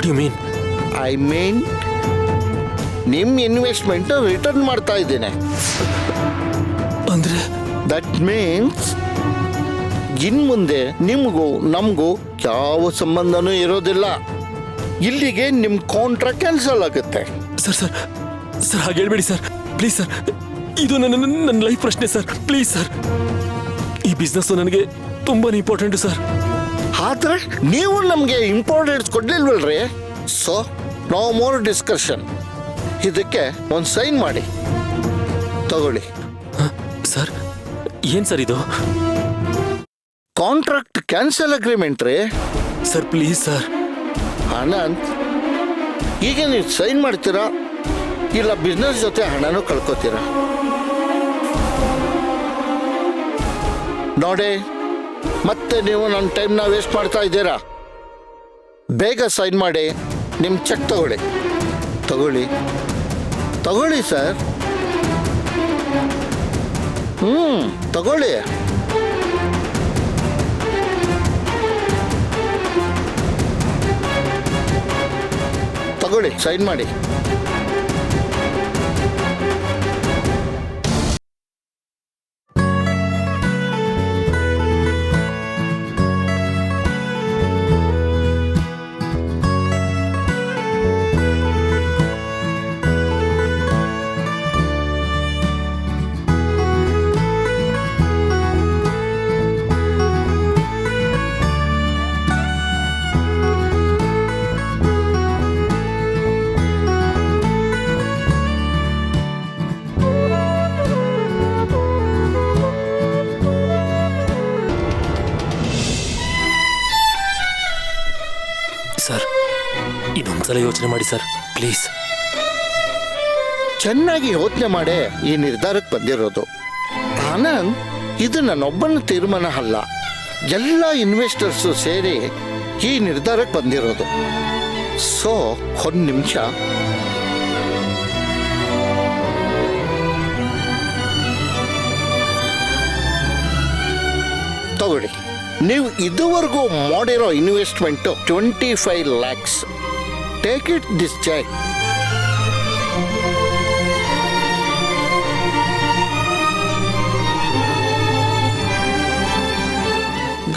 You mean? I mean ನಿಮ್ಮ investment return ಮಾಡ್ತಾ ಇದ್ದೇನೆ. ಅಂದ್ರೆ ದಟ್ ಮೀನ್ಸ್ ಇನ್ ಮುಂದೆ ನಿಮಗೂ ನಮಗೂ ಯಾವ ಸಂಬಂಧನೂ ಇರೋದಿಲ್ಲ. ಇಲ್ಲಿಗೆ ನಿಮ್ಮ ಕಾಂಟ್ರಾಕ್ಟ್ ಕ್ಯಾನ್ಸಲ್ ಆಗುತ್ತೆ. ಸರ್ ಸರ್ ಸರ್ ಹಾಗೆ ಹೇಳ್ಬೇಡಿ ಸರ್, ಪ್ಲೀಸ್ ಸರ್. ಇದು ನನ್ನ ಲೈಫ್ ಪ್ರಶ್ನೆ ಸರ್, ಪ್ಲೀಸ್ ಸರ್. ಈ ಬಿಸ್ನೆಸ್ ನನಗೆ ತುಂಬಾ ಇಂಪಾರ್ಟೆಂಟ್ ಸರ್. ಆದ್ರೆ ನೀವು ನಮಗೆ ಇಂಪಾರ್ಟೆನ್ಸ್ ಕೊಡ್ಲಿಲ್ವಲ್ರಿ? So no more discussion. ಇದಕ್ಕೆ ಒಂದು ಸೈನ್ ಮಾಡಿ ತಗೊಳ್ಳಿ. ಸರ್ ಏನ್ ಸರ್ ಇದು? ಕಾಂಟ್ರಾಕ್ಟ್ ಕ್ಯಾನ್ಸಲ್ ಅಗ್ರಿಮೆಂಟ್ ರೀ. Sir please sir. ಅನಂತ್, ಈಗ ನೀವು ಸೈನ್ ಮಾಡ್ತೀರಾ ಇಲ್ಲ ಬಿಸ್ನೆಸ್ ಜೊತೆ ಹಣನೂ ಕಳ್ಕೊತೀರಾ? ನೋಡಿ, ಮತ್ತೆ ನೀವು ನನ್ನ ಟೈಮ್ನ ವೇಸ್ಟ್ ಮಾಡ್ತಾ ಇದ್ದೀರಾ. ಬೇಗ ಸೈನ್ ಮಾಡಿ ನಿಮ್ಮ ಚೆಕ್ ತಗೊಳ್ಳಿ. ತಗೊಳ್ಳಿ ತಗೊಳ್ಳಿ ಸರ್. ತಗೊಳ್ಳಿ. ತಗೊಳ್ಳಿ, ಸೈನ್ ಮಾಡಿ. ಸರ್ ಇನ್ನೊಂದ್ಸಲ ಯೋಚನೆ ಮಾಡಿ ಸರ್, ಪ್ಲೀಸ್. ಚೆನ್ನಾಗಿ ಯೋಚನೆ ಮಾಡೇ ಈ ನಿರ್ಧಾರಕ್ಕೆ ಬಂದಿರೋದು. ಆನಂದ್, ಇದು ನನ್ನೊಬ್ಬನ ತೀರ್ಮಾನ ಅಲ್ಲ, ಎಲ್ಲ ಇನ್ವೆಸ್ಟರ್ಸು ಸೇರಿ ಈ ನಿರ್ಧಾರಕ್ಕೆ ಬಂದಿರೋದು. ಸೊ ಒಂದು ನಿಮಿಷ. ತಗೊಳ್ಳಿ. ನೀವು ಇದುವರೆಗೂ ಮಾಡಿರೋ investment 25 lakhs. Take it this cheque.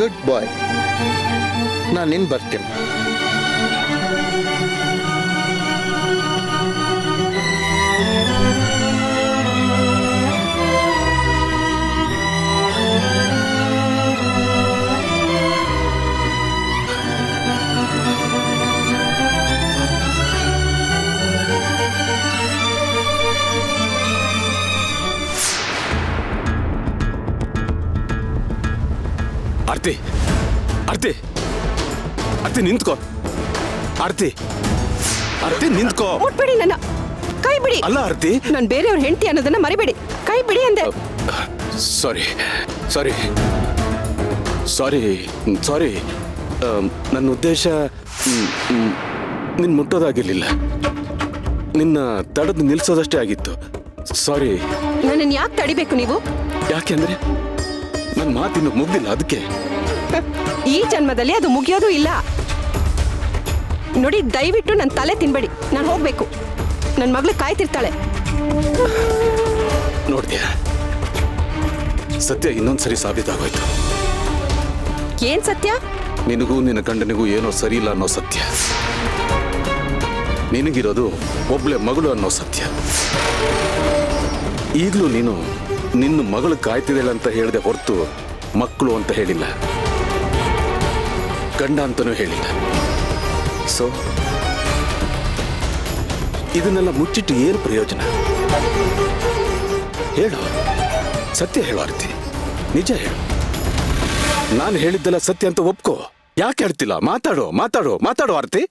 Good boy. ನಾನು ಇನ್ನು ಬರ್ತೀನಿ. ಆರ್ತಿ, ಆರ್ತಿ, ಆರ್ತಿ ನಿಂತ್ಕೋ. ಆರ್ತಿ, ಆರ್ತಿ ನಿಂತ್ಕೋ. ಮುಟ್ಬೇಡಿ ನನ್ನ, ಕೈ ಬಿಡಿ. ಅಲ್ಲ ಆರ್ತಿ, ನಾನು ಬೇರೆಯವ್ರ ಹೆಂಡತಿ ಅನ್ನೋದನ್ನ ಮರಿಬೇಡಿ. ಕೈ ಬಿಡಿ ಅಂದೆ. ಸಾರಿ ಸಾರಿ ಸಾರಿ ಸಾರಿ. ನನ್ನ ಉದ್ದೇಶ ನಿನ್ನ ಮುಟ್ಟೋದಾಗಿರ್ಲಿಲ್ಲ, ನಿನ್ನ ತಡೆದು ನಿಲ್ಸೋದಷ್ಟೇ ಆಗಿತ್ತು. ಸಾರಿ. ನನ್ನನ್ನು ಯಾಕೆ ತಡಿಬೇಕು ನೀವು? ಯಾಕೆಂದ್ರೆ ನನ್ನ ಮಾತಿನ್ನು ಮುಗ್ದಿಲ್ಲ, ಅದಕ್ಕೆ. ಈ ಜನ್ಮದಲ್ಲಿ ಅದು ಮುಗಿಯೋದು ಇಲ್ಲ. ನೋಡಿ, ದಯವಿಟ್ಟು ನನ್ನ ತಲೆ ತಿನ್ಬೇಡಿ. ನಾನು ಹೋಗ್ಬೇಕು. ನನ್ನ ಮಗಳು ಕಾಯ್ತಿರ್ತಾಳೆ. ನೋಡ್ತೀಯ, ಸತ್ಯ ಇನ್ನೊಂದ್ಸರಿ ಸಾಬೀತಾಗೋಯ್ತು. ಏನ್ ಸತ್ಯ? ನಿನಗೂ ನಿನ್ನ ಗಂಡನಿಗೂ ಏನೋ ಸರಿ ಇಲ್ಲ ಅನ್ನೋ ಸತ್ಯ. ನಿನಗಿರೋದು ಒಬ್ಳೆ ಮಗಳು ಅನ್ನೋ ಸತ್ಯ. ಈಗಲೂ ನೀನು ನಿನ್ನ ಮಗಳು ಕಾಯ್ತಿದೆಲ್ಲ ಅಂತ ಹೇಳಿದೆ ಹೊರತು ಮಕ್ಕಳು ಅಂತ ಹೇಳಿಲ್ಲ, ಗಂಡ ಅಂತನೂ ಹೇಳಿಲ್ಲ. ಸೊ ಇದನ್ನೆಲ್ಲ ಮುಚ್ಚಿಟ್ಟು ಏನು ಪ್ರಯೋಜನ? ಹೇಳು, ಸತ್ಯ ಹೇಳು ಆರ್ತಿ, ನಿಜ ಹೇಳು. ನಾನು ಹೇಳಿದ್ದೆಲ್ಲ ಸತ್ಯ ಅಂತ ಒಪ್ಕೋ. ಯಾಕೆ ಹೇಳ್ತಿಲ್ಲ? ಮಾತಾಡೋ ಮಾತಾಡೋ ಮಾತಾಡೋ ಆರ್ತಿ.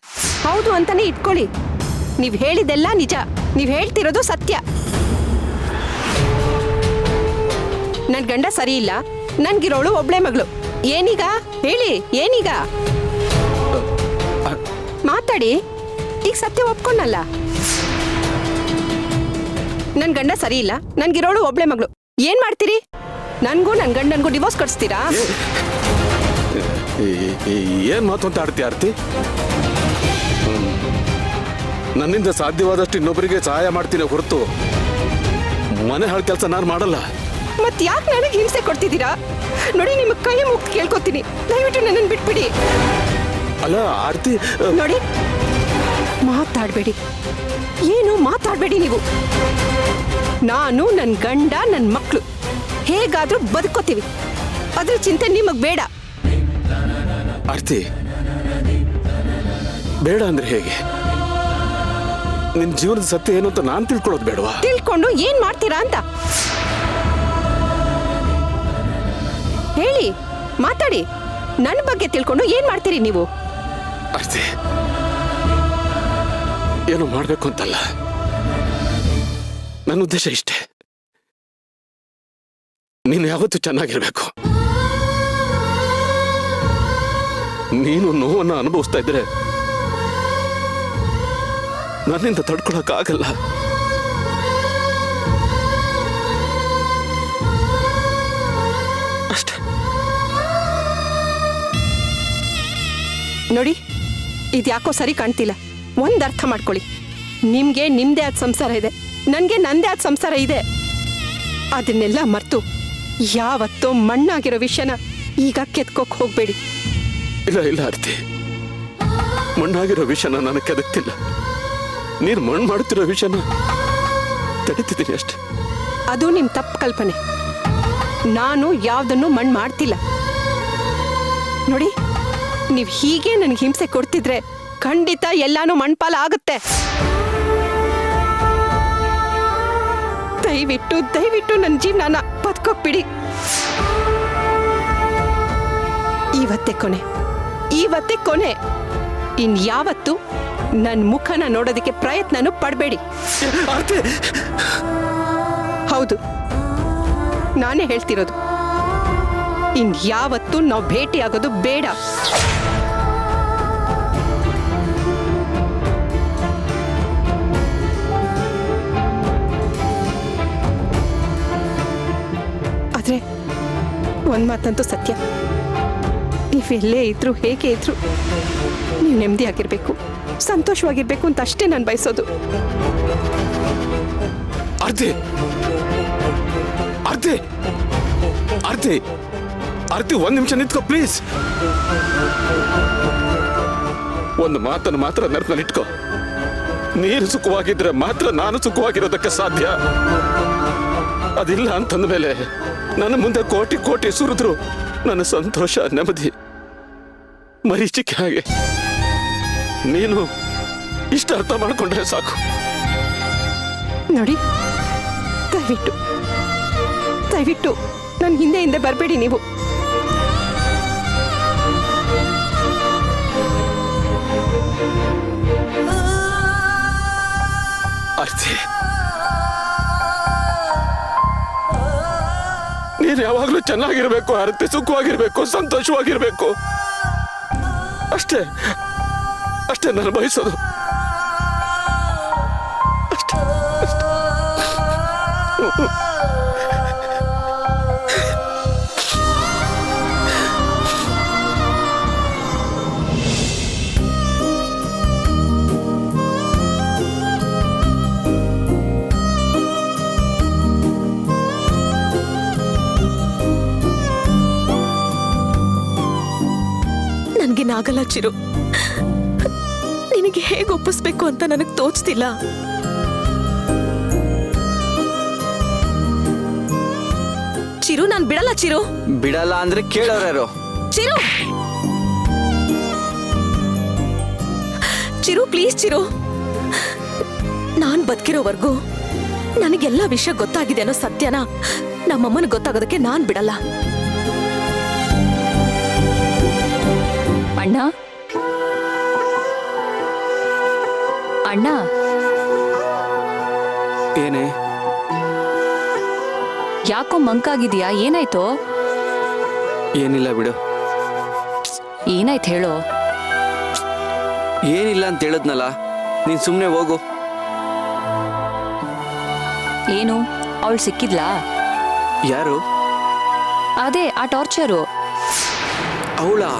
ಹೌದು ಅಂತಾನೆ ಇಟ್ಕೊಳ್ಳಿ. ನೀವ್ ಹೇಳಿದೆಲ್ಲ ನಿಜ, ನೀವ್ ಹೇಳ್ತಿರೋದು ಸತ್ಯ. ನನ್ ಗಂಡ ಸರಿ ಇಲ್ಲ, ನನ್ಗಿರೋಳು ಒಬ್ಳೆ ಮಗಳು. ಏನೀಗ ಹೇಳಿ, ಏನೀಗ? ಮಾತಾಡಿ. ಈಗ ಸತ್ಯ ಒಪ್ಕೊಂಡಲ್ಲ. ನನ್ ಗಂಡ ಸರಿ ಇಲ್ಲ, ನನ್ಗಿರೋಳು ಒಬ್ಳೆ ಮಗಳು. ಏನ್ ಮಾಡ್ತೀರಿ? ನನ್ಗೂ ನನ್ ಗಂಡನ್ಗೂ ಡಿವೋರ್ಸ್ ಕೊಡಿಸ್ತೀರಾ? ಏನ್ ಮಾತು ಅಂತ ಆಡ್ತಿ ಆರ್ತಿ? ನನ್ನಿಂದ ಸಾಧ್ಯವಾದಷ್ಟು ಇನ್ನೊಬ್ಬರಿಗೆ ಸಹಾಯ ಮಾಡ್ತೀನಿ ಹೊರತು ಮನೆ ಹಾಳು ಕೆಲಸ ನಾನು ಮಾಡಲ್ಲ. ಮತ್ ಯಾಕೆ ನನಗೆ ಹಿಂಸೆ ಕೊಡ್ತಿದ್ದೀರಾ? ನೋಡಿ, ನಿಮ್ಮ ಕೈ ಮುಗ್ದು ಕೇಳ್ಕೊತೀನಿ, ದಯವಿಟ್ಟು ನನ್ನನ್ನು ಬಿಟ್ಬಿಡಿ. ಅಲ್ಲ ಆರ್ತಿ, ನೋಡಿ, ಮಾತಾಡಬೇಡಿ, ಏನು ಮಾತಾಡಬೇಡಿ ನೀವು. ನಾನು, ನನ್ನ ಗಂಡ, ನನ್ನ ಮಕ್ಕಳು ಹೇಗಾದ್ರೂ ಬದುಕೋತೀವಿ, ಅದ್ರ ಚಿಂತೆ ನಿಮಗ್ ಬೇಡ. ಆರ್ತಿ, ಬೇಡ ಅಂದ್ರೆ ಹೇಗೆ? ನಿನ್ ಜೀವನದ ಸತ್ಯ ಏನು ಅಂತ ನಾನ್ ತಿಳ್ಕೊಳ್ಳೋದು ಬೇಡವಾ? ತಿಳ್ಕೊಂಡು ಏನ್ ಮಾಡ್ತೀರಾ ಅಂತ ಹೇಳಿ, ಮಾತಾಡಿ. ನನ್ನ ಬಗ್ಗೆ ತಿಳ್ಕೊಂಡು ಏನ್ ಮಾಡ್ತೀರಿ ನೀವು? ಆರ್ತಿ, ಏನು ಮಾಡ್ಬೇಕು ಅಂತಲ್ಲ, ನನ್ನ ಉದ್ದೇಶ ಇಷ್ಟೇ. ನೀನು ಯಾವತ್ತೂ ಚೆನ್ನಾಗಿರ್ಬೇಕು. ನೀನು ನೋವನ್ನು ಅನುಭವಿಸ್ತಾ ಇದ್ರೆ ನನ್ನಿಂದ ತಡ್ಕೊಳಕ್ಕಾಗಲ್ಲ. ಅಷ್ಟೇ. ನೋಡಿ, ಇದ್ಯಾಕೋ ಸರಿ ಕಾಣ್ತಿಲ್ಲ. ಒಂದ್ ಅರ್ಥ ಮಾಡ್ಕೊಳ್ಳಿ, ನಿಮ್ಗೆ ನಿಮ್ದೇ ಆದ ಸಂಸಾರ ಇದೆ, ನನ್ಗೆ ನಂದೇ ಆದ ಸಂಸಾರ ಇದೆ. ಅದನ್ನೆಲ್ಲ ಮರ್ತು ಯಾವತ್ತೋ ಮಣ್ಣಾಗಿರೋ ವಿಷಯನ ಈಗ ಕೆತ್ಕೋಕ್ ಹೋಗ್ಬೇಡಿ. ಇಲ್ಲ ಇಲ್ಲ ಆರ್ತಿ, ಮಣ್ಣಾಗಿರೋ ವಿಷಯನ ನಾನು ಕೆದಕ್ತಿಲ್ಲ. ನೀನು ಮಣ್ಣು ಮಾಡುತ್ತಿರೋ ವಿಷಯನ ತಡಿತಿದ್ದೀನಿ ಅಷ್ಟೆ. ಅದು ನಿಮ್ ತಪ್ಪು ಕಲ್ಪನೆ. ನಾನು ಯಾವ್ದನ್ನು ಮಣ್ಣು ಮಾಡ್ತಿಲ್ಲ. ನೋಡಿ, ನೀವ್ ಹೀಗೆ ನನಗೆ ಹಿಂಸೆ ಕೊಡ್ತಿದ್ರೆ ಖಂಡಿತ ಎಲ್ಲಾನು ಮಣ್ಪಾಲ ಆಗುತ್ತೆ. ದಯವಿಟ್ಟು ದಯವಿಟ್ಟು ನನ್ನ ಜೀವನನ ಬದುಕೋಕ್ ಬಿಡಿ. ಇವತ್ತೇ ಕೊನೆ, ಇವತ್ತೇ ಕೊನೆ. ಇನ್ಯಾವತ್ತು ನನ್ನ ಮುಖನ ನೋಡೋದಕ್ಕೆ ಪ್ರಯತ್ನನೂ ಪಡಬೇಡಿ. ಹೌದು, ನಾನೇ ಹೇಳ್ತಿರೋದು. ಇನ್ಯಾವತ್ತು ನಾವು ಭೇಟಿ ಆಗೋದು ಬೇಡ. ಆದ್ರೆ ಒಂದ್ ಮಾತಂತೂ ಸತ್ಯ, ನೀವೆಲ್ಲೇ ಇದ್ರು ಹೇಗೆ ಇದ್ರು ನೀವು ನೆಮ್ಮದಿಯಾಗಿರ್ಬೇಕು, ಸಂತೋಷವಾಗಿರ್ಬೇಕು ಅಂತ ಅಷ್ಟೇ ನಾನು ಬಯಸೋದು. ಆರ್ತಿ, ಆರ್ತಿ, ಆರ್ತಿ, ಆರ್ತಿ, ಒಂದ್ ನಿಮಿಷ ನಿಂತ್ಕೋ ಪ್ಲೀಸ್. ಒಂದು ಮಾತನ್ನು ಮಾತ್ರ ನೆನಪಿನಲ್ಲಿಟ್ಕೋ. ನೀನು ಸುಖವಾಗಿದ್ರೆ ಮಾತ್ರ ನಾನು ಸುಖವಾಗಿರೋದಕ್ಕೆ ಸಾಧ್ಯ. ಅದಿಲ್ಲ ಅಂತಂದ ಮೇಲೆ ನನ್ನ ಮುಂದೆ ಕೋಟಿ ಕೋಟಿ ಸುರಿದ್ರು ನನ್ನ ಸಂತೋಷ ನೆಮ್ಮದಿ ಮರೀಚಿಕೆ ಹಾಗೆ. ನೀನು ಇಷ್ಟ ಅರ್ಥ ಮಾಡ್ಕೊಂಡ್ರೆ ಸಾಕು. ನೋಡಿ, ದಯವಿಟ್ಟು ದಯವಿಟ್ಟು ನನ್ನ ಹಿಂದೆ ಹಿಂದೆ ಬರಬೇಡಿ ನೀವು. ಆರ್ತಿ, ನೀನು ಯಾವಾಗಲೂ ಚೆನ್ನಾಗಿರ್ಬೇಕು ಆರ್ತಿ, ಸುಖವಾಗಿರ್ಬೇಕು, ಸಂತೋಷವಾಗಿರ್ಬೇಕು. ಅಷ್ಟೇ ಅಷ್ಟೇ ನಾನು ಬಯಸೋದು. ಅಷ್ಟೇ ಅಷ್ಟೇ. ನನ್ಗೇನಾಗಲ್ಲ ಚಿರು. ನಿನಗೆ ಹೇಗೆ ಒಪ್ಪಿಸ್ಬೇಕು ಅಂತ ನನಗೆ ತೋಚ್ತಿಲ್ಲ. ಚಿರು, ನಾನು ಬಿಡಲ್ಲ ಚಿರು. ಬಿಡಲ್ಲ ಅಂದ್ರೆ ಕೇಳೋರ್ಯಾರು? ಚಿರು, ಚಿರು ಪ್ಲೀಸ್ ಚಿರು. ನಾನ್ ಬದುಕಿರೋವರೆಗೂ ನನಗೆಲ್ಲ ವಿಷಯ ಗೊತ್ತಾಗಿದೆ ಅನ್ನೋ ಸತ್ಯನ ನಮ್ಮಮ್ಮನ ಗೊತ್ತಾಗೋದಕ್ಕೆ ನಾನ್ ಬಿಡಲ್ಲ. ಅಣ್ಣ, ಅಣ್ಣ, ಏನೇ ಯಾಕೋ ಮಂಕಾಗಿದ್ಯಾ? ಏನಾಯ್ತೋ? ಏನಿಲ್ಲ ಬಿಡು. ಏನಾಯ್ತು ಹೇಳೋ? ಏನಿಲ್ಲ ಅಂತ ಹೇಳಿದ್ನಲ್ಲ, ನೀನ್ ಸುಮ್ನೆ ಹೋಗು. ಏನು, ಅವಳು ಸಿಕ್ಕಿದ್ಲಾ? ಯಾರು? ಅದೇ ಆ ಟಾರ್ಚರು. ಅವಳಾ?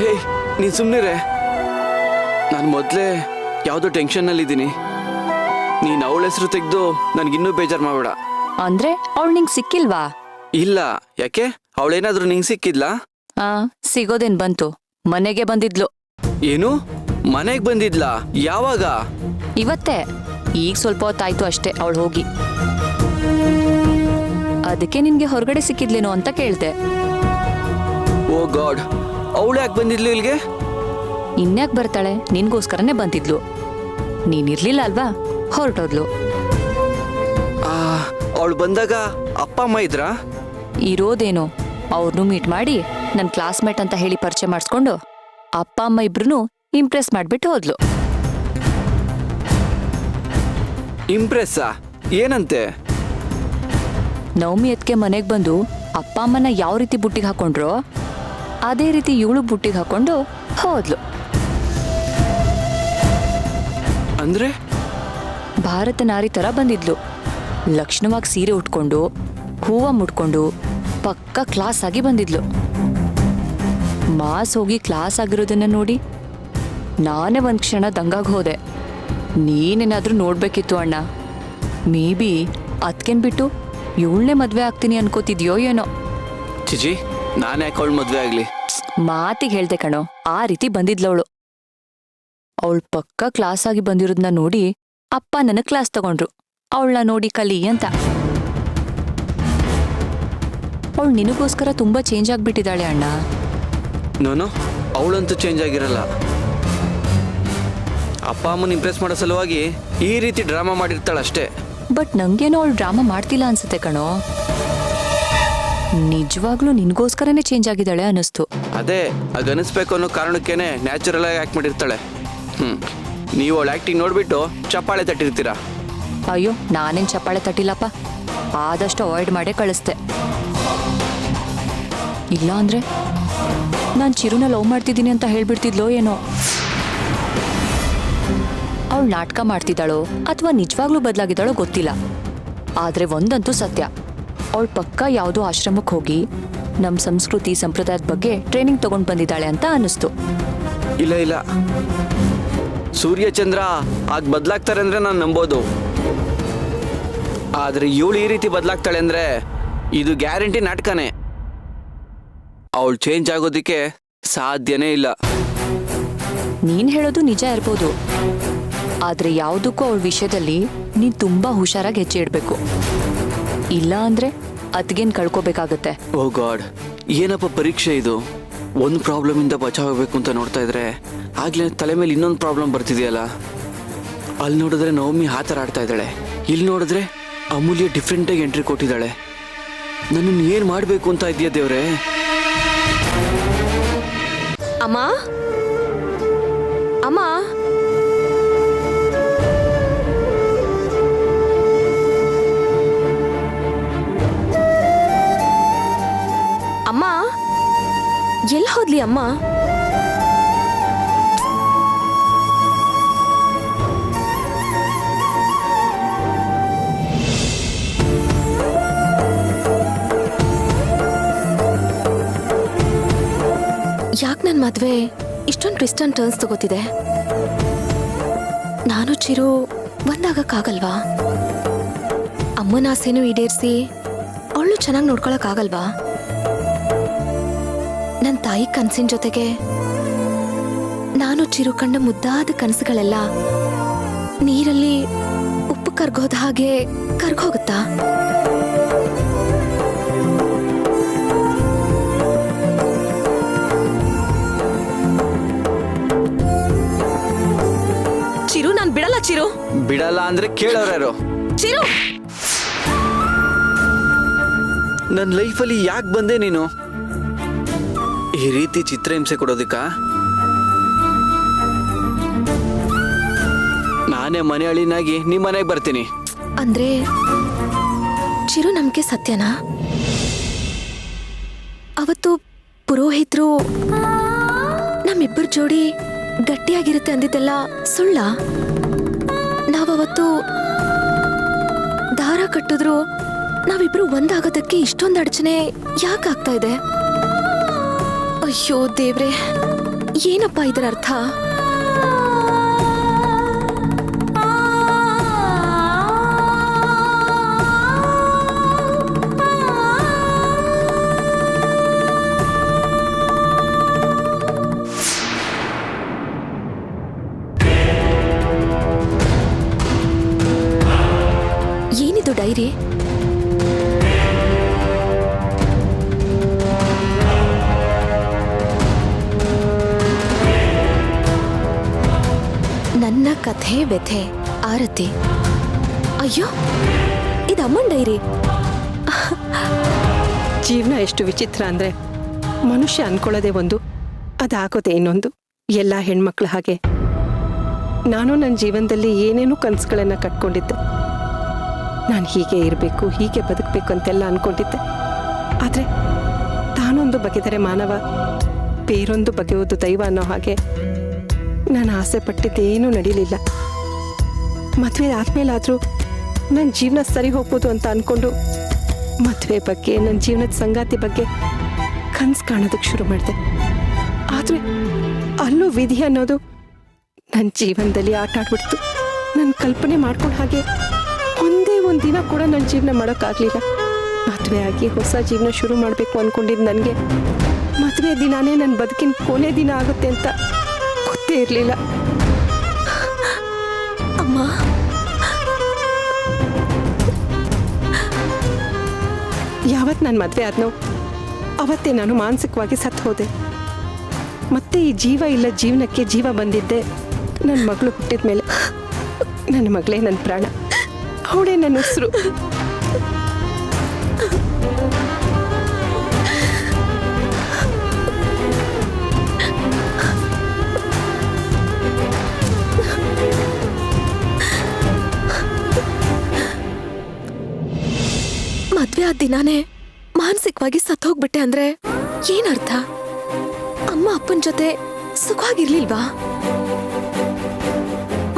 ಏಯ್, ನೀನ್ ಸುಮ್ನಿರೆ. ನಾನು ಮೊದಲೇ ಯಾವುದೋ ಟೆನ್ಷನ್ನಲ್ಲಿದ್ದೀನಿ. ನೀನು ಅವಳ ಹೆಸರು ತೆಗೆದು ನನಗಿನ್ನೂ ಬೇಜಾರು ಮಾಡಬೇಡ. ಅಂದ್ರೆ ಅವಳು ನಿಂಗೆ ಸಿಕ್ಕಿಲ್ವಾ? ಇಲ್ಲ, ಯಾಕೆ? ಅವಳೇನಾದ್ರೂ ನಿಂಗೆ ಸಿಕ್ಕಿದ್ಲಾ? ಆ ಸಿಗೋದೇನ್ ಬಂತು, ಮನೆಗೆ ಬಂದಿದ್ಲು. ಏನು? ಮನೆಗೆ ಬಂದಿದ್ಲಾ? ಯಾವಾಗ? ಇವತ್ತೇ, ಈಗ ಸ್ವಲ್ಪ ಹೊತ್ತಾಯ್ತು ಅಷ್ಟೇ ಅವಳು ಹೋಗಿ. ಅದಕ್ಕೆ ನಿನ್ಗೆ ಹೊರಗಡೆ ಸಿಕ್ಕಿದ್ಲೇನೋ ಅಂತ ಕೇಳ್ದೆ. ಓ ಗಾಡ್, ಅವಳು ಯಾಕೆ ಬಂದಿದ್ಲು ಇಲ್ಲಿಗೆ? ಇನ್ಯಾಕ್ ಬರ್ತಾಳೆ, ನಿನ್ಗೋಸ್ಕರನೇ ಬಂದಿದ್ಲು. ನೀನಿರ್ಲಿಲ್ಲ ಅಲ್ವಾ, ಹೊರಟೋದ್ಲು. ಅವಳು ಬಂದಾಗ ಅಪ್ಪ ಅಮ್ಮ ಇದ್ರಾ? ಇರೋದೇನೋ, ಅವ್ರನ್ನೂ ಮೀಟ್ ಮಾಡಿ ನನ್ನ ಕ್ಲಾಸ್ಮೇಟ್ ಅಂತ ಹೇಳಿ ಪರಿಚಯ ಮಾಡಿಸ್ಕೊಂಡು ಅಪ್ಪ ಅಮ್ಮ ಇಬ್ರು ಇಂಪ್ರೆಸ್ ಮಾಡ್ಬಿಟ್ಟು ಹೋದ್ಲು. ಇಂಪ್ರೆಸ್ಸಾ? ಏನಂತೆ? ನವಮಿ ಅದ್ಕೆ ಮನೆಗೆ ಬಂದು ಅಪ್ಪ ಅಮ್ಮನ ಯಾವ ರೀತಿ ಬುಟ್ಟಿಗೆ ಹಾಕೊಂಡ್ರೋ ಅದೇ ರೀತಿ ಇವಳು ಬುಟ್ಟಿಗೆ ಹಾಕೊಂಡು ಹೋದ್ಲು. ಅಂದ್ರೆ ಭಾರತ ನಾರಿ ತರ ಬಂದಿದ್ಲು. ಲಕ್ಷಣವಾಗಿ ಸೀರೆ ಉಟ್ಕೊಂಡು ಹೂವ ಮುಟ್ಕೊಂಡು ಪಕ್ಕ ಕ್ಲಾಸ್ ಆಗಿ ಬಂದಿದ್ಲು. ಮಾಸ್ ಹೋಗಿ ಕ್ಲಾಸ್ ಆಗಿರೋದನ್ನ ನೋಡಿ ನಾನೇ ಒಂದ್ ಕ್ಷಣ ದಂಗಾಗ್ ಹೋದೆ. ನೀನೇನಾದ್ರೂ ನೋಡ್ಬೇಕಿತ್ತು ಅಣ್ಣ. ಮೇ ಬಿ ಅದ್ಕೇನ್ ಬಿಟ್ಟು ಇವಳನ್ನೇ ಮದ್ವೆ ಆಗ್ತೀನಿ ಅನ್ಕೋತಿದ್ಯೋ ಏನೋ. ಚಿಚಿ, ನಾನೇ ಯಾಕೆ ಅವಳು ಮದ್ವೆ ಆಗ್ಲಿ? ಮಾತಿಗೆ ಹೇಳ್ದೆ ಕಣೋ, ಆ ರೀತಿ ಬಂದಿದ್ಲವಳು. ಅವಳು ಪಕ್ಕ ಕ್ಲಾಸ್ ಆಗಿ ಬಂದಿರೋದನ್ನ ನೋಡಿ ಅಪ್ಪ ನನಗ್ ಕ್ಲಾಸ್ ತಗೊಂಡ್ರು, ಅವಳನ್ನ ನೋಡಿ ಕಲಿ ಅಂತ. ಅವಳು ನಿನಗೋಸ್ಕರ ತುಂಬಾ ಚೇಂಜ್ ಆಗ್ಬಿಟ್ಟಿದ್ದಾಳೆ ಅಣ್ಣ. ನೋನು, ಅವಳಂತೂ ಚೇಂಜ್ ಆಗಿರಲ್ಲ. ಅಪ್ಪ ಅಮ್ಮನ ಇಂಪ್ರೆಸ್ ಮಾಡೋ ಸಲುವಾಗಿ ಈ ರೀತಿ ಡ್ರಾಮಾ ಮಾಡಿರ್ತಾಳಷ್ಟೇ. ಬಟ್ ನಂಗೇನೋ ಅವಳು ಡ್ರಾಮಾ ಮಾಡ್ತಿಲ್ಲ ಅನ್ಸುತ್ತೆ ಕಣೋ. ನಿಜವಾಗ್ಲೂ ನಿನ್ಗೋಸ್ಕರನೇ ಚೇಂಜ್ ಆಗಿದ್ದಾಳೆ ಅನ್ನಿಸ್ತು. ಅದೇ ಅನಿಸ್ಬೇಕು ಅನ್ನೋ ಕಾರಣಕ್ಕೇನೆ ನ್ಯಾಚುರಲ್ ಆಗಿ ಆಕ್ಟ್ ಮಾಡಿರ್ತಾಳೆ. ನೀವು ಅವಳ ಆಕ್ಟಿಂಗ್ ನೋಡ್ಬಿಟ್ಟು ಚಪ್ಪಾಳೆ ತಟ್ಟಿರ್ತೀರಾ. ಅಯ್ಯೋ, ನಾನೇನ್ ಚಪ್ಪಾಳೆ ತಟ್ಟಿಲ್ಲಪ್ಪ, ಆದಷ್ಟು ಅವಾಯ್ಡ್ ಮಾಡೇ ಕಳಿಸ್ದೆ. ಇಲ್ಲ ಅಂದ್ರೆ ನಾನು ಚಿರುನ ಲವ್ ಮಾಡ್ತಿದ್ದೀನಿ ಅಂತ ಹೇಳ್ಬಿಡ್ತಿದ್ಲೋ ಏನೋ. ಅವಳು ನಾಟಕ ಮಾಡ್ತಿದ್ದಾಳೋ ಅಥವಾ ನಿಜವಾಗ್ಲೂ ಬದಲಾಗಿದ್ದಾಳೋ ಗೊತ್ತಿಲ್ಲ. ಆದ್ರೆ ಒಂದಂತೂ ಸತ್ಯ, ಅವಳು ಪಕ್ಕ ಯಾವುದೋ ಆಶ್ರಮಕ್ಕೆ ಹೋಗಿ ನಮ್ಮ ಸಂಸ್ಕೃತಿ ಸಂಪ್ರದಾಯದ ಬಗ್ಗೆ ಟ್ರೈನಿಂಗ್ ತಗೊಂಡು ಬಂದಿದ್ದಾಳೆ ಅಂತ ಅನ್ನಿಸ್ತು. ಇಲ್ಲ ಇಲ್ಲ, ಸೂರ್ಯ ಚಂದ್ರ ಆಗ ಬದಲಾಗ್ತಾರೆ ಅಂದ್ರೆ ನಾನು ನಂಬೋದು. ಆದ್ರೆ ಇವಳು ಈ ರೀತಿ ಬದಲಾಗ್ತಾಳೆ ಅಂದ್ರೆ ಇದು ಗ್ಯಾರಂಟಿ ನಾಟಕನೇ. ಅವಳು ಚೇಂಜ್ ಆಗೋದಿಕ್ಕೆ ಸಾಧ್ಯನೇ ಇಲ್ಲ. ನೀನ್ ಹೇಳೋದು ನಿಜ ಇರ್ಬೋದು, ಆದ್ರೆ ಯಾವುದಕ್ಕೂ ಅವಳ ವಿಷಯದಲ್ಲಿ ನೀನ್ ತುಂಬಾ ಹುಷಾರಾಗಿ ಹೆಜ್ಜೆ ಇಡ್ಬೇಕು. ಇಲ್ಲ ಅಂದ್ರೆ ಅದ್ಗೇನ್ ಕಳ್ಕೋಬೇಕಾಗತ್ತೆ. ಓ ಗಾಡ್, ಏನಪ್ಪ ಪರೀಕ್ಷೆ ಇದು? ಒಂದು ಪ್ರಾಬ್ಲಮ್ ಇಂದ ಬಚಾವಾಗಬೇಕು ಅಂತ ನೋಡ್ತಾ ಇದ್ರೆ ಆಗ್ಲೇ ತಲೆ ಮೇಲೆ ಇನ್ನೊಂದು ಪ್ರಾಬ್ಲಮ್ ಬರ್ತಿದೆಯಲ್ಲ. ಅಲ್ಲಿ ನೋಡಿದ್ರೆ ನವಮಿ ಆ ಥರ ಆಡ್ತಾ ಇದ್ದಾಳೆ, ಇಲ್ಲಿ ನೋಡಿದ್ರೆ ಅಮೂಲ್ಯ ಡಿಫ್ರೆಂಟಾಗಿ ಎಂಟ್ರಿ ಕೊಟ್ಟಿದ್ದಾಳೆ. ನನ್ನನ್ನು ಏನು ಮಾಡಬೇಕು ಅಂತ ಇದೆಯಾ ದೇವ್ರೆ? ಅಮ್ಮ ಅಮ್ಮ ಅಮ್ಮ ಎಲ್ಲಿ ಹೋದ್ಲಿ ಅಮ್ಮ? ಯಾಕೆ ನನ್ನ ಮದ್ವೆ ಇಷ್ಟೊಂದು ಟ್ವಿಸ್ಟ್ ಅಂಡ್ ಟರ್ನ್ಸ್ ತಗೋತಿದೆ? ನಾನು ಚಿರು ಒಂದಾಗಕ್ಕಾಗಲ್ವಾ? ಅಮ್ಮನ ಆಸೆನೂ ಈಡೇರಿಸಿ ಅವಳು ಚೆನ್ನಾಗಿ ನೋಡ್ಕೊಳಕ್ಕಾಗಲ್ವಾ? ನನ್ನ ತಾಯಿ ಕನಸಿನ ಜೊತೆಗೆ ನಾನು ಚಿರು ಕಂಡ ಮುದ್ದಾದ ಕನಸುಗಳೆಲ್ಲ ನೀರಲ್ಲಿ ಉಪ್ಪು ಕರ್ಗೋದ ಹಾಗೆ ಕರ್ಗೋಗುತ್ತಾ? ಚಿರು, ನಾನ್ ಬಿಡಲ್ಲ ಚಿರು. ಬಿಡಲ್ಲ ಅಂದ್ರೆ ಕೇಳೋರ್ಯಾರು? ಚಿರು, ನನ್ನ ಲೈಫಲ್ಲಿ ಯಾಕೆ ಬಂದೆ ನೀನು? ಈ ರೀತಿ ಚಿತ್ರಹಿಂಸೆ ಕೊಡೋದಿಕ್ಕ? ನಾನೇ ಮನೆ ಅಳಿನಾಗಿ ನಿಮ್ಮ ಮನೆಗೆ ಬರ್ತೀನಿ. ಅಂದ್ರೆ ಚಿರು ನಮ್ಗೆ ಸತ್ಯನಾ? ಅವತ್ತು ಪುರೋಹಿತರು ನಮ್ಮಿಬ್ಬರ ಜೋಡಿ ಗಟ್ಟಿಯಾಗಿರುತ್ತೆ ಅಂದಿದ್ದೆಲ್ಲ ಸುಳ್ಳ? ನಾವವತ್ತು ದಾರ ಕಟ್ಟಿದ್ರು ನಾವಿಬ್ರು ಒಂದಾಗೋದಕ್ಕೆ ಇಷ್ಟೊಂದು ಅಡಚಣೆ ಯಾಕಾಗ್ತಾ ಇದೆ? ಅಯ್ಯೋ ದೇವ್ರೆ, ಏನಪ್ಪ ಇದರ ಅರ್ಥ? ನನ್ನ ಕಥೆ ವ್ಯಥೆ ಆರತಿ. ಅಯ್ಯೋ, ಇದು ಅಮ್ಮನ್ ಡೈರಿ. ಜೀವನ ಎಷ್ಟು ವಿಚಿತ್ರ ಅಂದ್ರೆ ಮನುಷ್ಯ ಅನ್ಕೊಳ್ಳೋದೇ ಒಂದು, ಅದಾಗೋದೇ ಇನ್ನೊಂದು. ಎಲ್ಲ ಹೆಣ್ಮಕ್ಳ ಹಾಗೆ ನಾನು ನನ್ನ ಜೀವನದಲ್ಲಿ ಏನೇನೋ ಕನಸುಗಳನ್ನ ಕಟ್ಕೊಂಡಿದ್ದೆ. ನಾನು ಹೀಗೆ ಇರಬೇಕು, ಹೀಗೆ ಬದುಕಬೇಕು ಅಂತೆಲ್ಲ ಅನ್ಕೊಂಡಿದ್ದೆ. ಆದರೆ ತಾನೊಂದು ಬಗೆದರೆ ಮಾನವ, ಬೇರೊಂದು ಬಗೆಯೋದು ದೈವ ಅನ್ನೋ ಹಾಗೆ ನಾನು ಆಸೆ ಪಟ್ಟಿದ್ದೇನೂ ನಡೀಲಿಲ್ಲ. ಮದುವೆ ಆದ್ಮೇಲಾದರೂ ನನ್ನ ಜೀವನ ಸರಿ ಹೋಗ್ಬೋದು ಅಂತ ಅಂದ್ಕೊಂಡು ಮದುವೆ ಬಗ್ಗೆ, ನನ್ನ ಜೀವನದ ಸಂಗಾತಿ ಬಗ್ಗೆ ಕನಸು ಕಾಣೋದಕ್ಕೆ ಶುರು ಮಾಡಿದೆ. ಆದರೆ ಅಲ್ಲೂ ವಿಧಿ ಅನ್ನೋದು ನನ್ನ ಜೀವನದಲ್ಲಿ ಆಟ ಆಡ್ಬಿಡ್ತು. ನನ್ನ ಕಲ್ಪನೆ ಮಾಡ್ಕೊಂಡು ಹಾಗೆ ಒಂದೇ ಒಂದು ದಿನ ಕೂಡ ನನ್ನ ಜೀವನ ಮಾಡೋಕ್ಕಾಗಲಿಲ್ಲ. ಮದುವೆ ಆಗಿ ಹೊಸ ಜೀವನ ಶುರು ಮಾಡಬೇಕು ಅಂದ್ಕೊಂಡಿದ್ದು ನನಗೆ ಮದುವೆ ದಿನಾನೇ ನನ್ನ ಬದುಕಿನ ಕೊನೆ ದಿನ ಆಗುತ್ತೆ ಅಂತ ಗೊತ್ತೇ ಇರಲಿಲ್ಲ. ಅಮ್ಮ, ಯಾವತ್ತು ನಾನು ಮದುವೆ ಆದ್ನೋ ಅವತ್ತೇ ನಾನು ಮಾನಸಿಕವಾಗಿ ಸತ್ತು ಹೋದೆ. ಮತ್ತೆ ಈ ಜೀವ ಇಲ್ಲ ಜೀವನಕ್ಕೆ ಜೀವ ಬಂದಿದ್ದೆ ನನ್ನ ಮಗಳು ಹುಟ್ಟಿದ ಮೇಲೆ. ನನ್ನ ಮಗಳೇ ನನ್ನ ಪ್ರಾಣ, ಅವಳೇ ನನ್ನ ಉಸಿರು. ಮದ್ವೆ ಆದ ದಿನಾನೇ ಮಾನಸಿಕವಾಗಿ ಸತ್ ಹೋಗ್ಬಿಟ್ಟೆ ಅಂದ್ರೆ ಏನರ್ಥ? ಅಮ್ಮ ಅಪ್ಪನ ಜೊತೆ ಸುಖವಾಗಿರ್ಲಿಲ್ವಾ?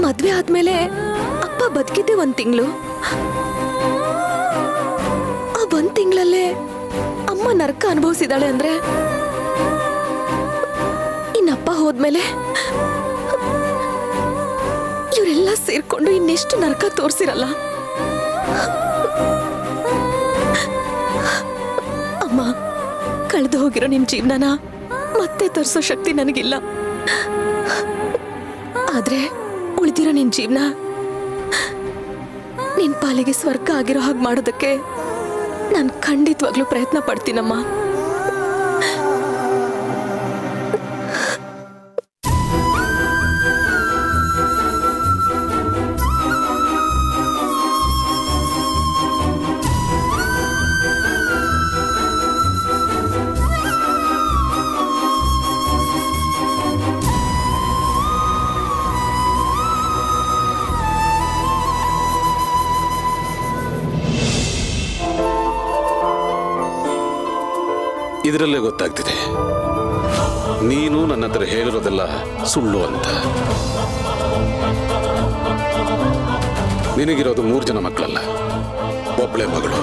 ಮದ್ವೆ ಆದ್ಮೇಲೆ ಅಪ್ಪ ಬದುಕಿದ್ದೆ 1 ತಿಂಗಳು. ಆ 1 ತಿಂಗಳಲ್ಲೇ ಅಮ್ಮ ನರಕ ಅನುಭವಿಸಿದಾಳೆ ಅಂದ್ರೆ ಇನ್ನಪ್ಪ ಹೋದ್ಮೇಲೆ ಇವರೆಲ್ಲ ಸೇರ್ಕೊಂಡು ಇನ್ನೆಷ್ಟು ನರಕ ತೋರ್ಸಿರಲ್ಲ. ಅಮ್ಮ, ಕಳೆದು ಹೋಗಿರೋ ನಿಮ್ ಜೀವನನ ಮತ್ತೆ ತೋರಿಸೋ ಶಕ್ತಿ ನನಗಿಲ್ಲ. ಆದ್ರೆ ಉಳಿದಿರೋ ನಿನ್ ಜೀವನ ನಿನ್ ಪಾಲಿಗೆ ಸ್ವರ್ಗ ಆಗಿರೋ ಹಾಗೆ ಮಾಡೋದಕ್ಕೆ ನಾನು ಖಂಡಿತವಾಗ್ಲೂ ಪ್ರಯತ್ನ ಪಡ್ತೀನಮ್ಮ. ಇದರಲ್ಲೇ ಗೊತ್ತಾಗ್ತಿದೆ ನೀನು ನನ್ನ ಹತ್ರ ಹೇಳಿರೋದೆಲ್ಲ ಸುಳ್ಳು ಅಂತ. ನಿನಗಿರೋದು 3 ಜನ ಮಕ್ಕಳಲ್ಲ, ಒಬ್ಬಳೆ ಮಗಳು.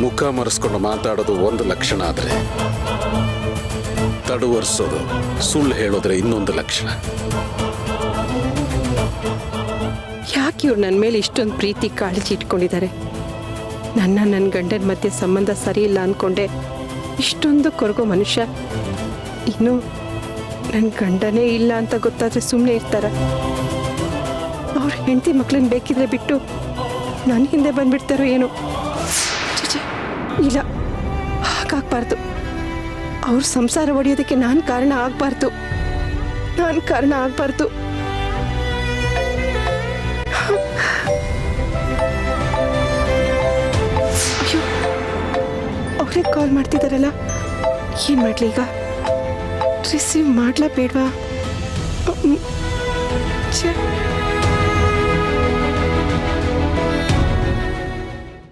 ಮುಖ ಮರೆಸ್ಕೊಂಡು ಮಾತಾಡೋದು ಒಂದು ಲಕ್ಷಣ ಆದರೆ ತಡುವರ್ಸೋದು, ಸುಳ್ಳು ಹೇಳೋದ್ರೆ ಇನ್ನೊಂದು ಲಕ್ಷಣ. ಯಾಕೆ ಇವ್ರು ನನ್ನ ಮೇಲೆ ಇಷ್ಟೊಂದು ಪ್ರೀತಿ ಕಾಳಜಿ ಇಟ್ಕೊಂಡಿದ್ದಾರೆ? ನನ್ನ ಗಂಡನ ಮಧ್ಯೆ ಸಂಬಂಧ ಸರಿ ಇಲ್ಲ ಅಂದ್ಕೊಂಡೆ ಇಷ್ಟೊಂದು ಕೊರಗೋ ಮನುಷ್ಯ ಇನ್ನು ನನ್ನ ಗಂಡನೇ ಇಲ್ಲ ಅಂತ ಗೊತ್ತಾದ್ರೆ ಸುಮ್ಮನೆ ಇರ್ತಾರ? ಅವ್ರ ಹೆಂಡತಿ ಮಕ್ಳನ್ನ ಬೇಕಿದ್ರೆ ಬಿಟ್ಟು ನನ್ನ ಹಿಂದೆ ಬಂದ್ಬಿಡ್ತಾರೋ ಏನೋ. ಇಲ್ಲ, ಹಾಗಾಗ್ಬಾರ್ದು. ಅವ್ರ ಸಂಸಾರ ಒಡೆಯೋದಕ್ಕೆ ನಾನು ಕಾರಣ ಆಗಬಾರ್ದು. ಅಯ್ಯೋ, ಅವರೇ ಕಾಲ್ ಮಾಡ್ತಿದ್ದಾರಲ್ಲ, ಏನು ಮಾಡಲಿ ಈಗ? ರಿಸೀವ್ ಮಾಡ್ಲಾ ಬೇಡವಾ? ಛೇ,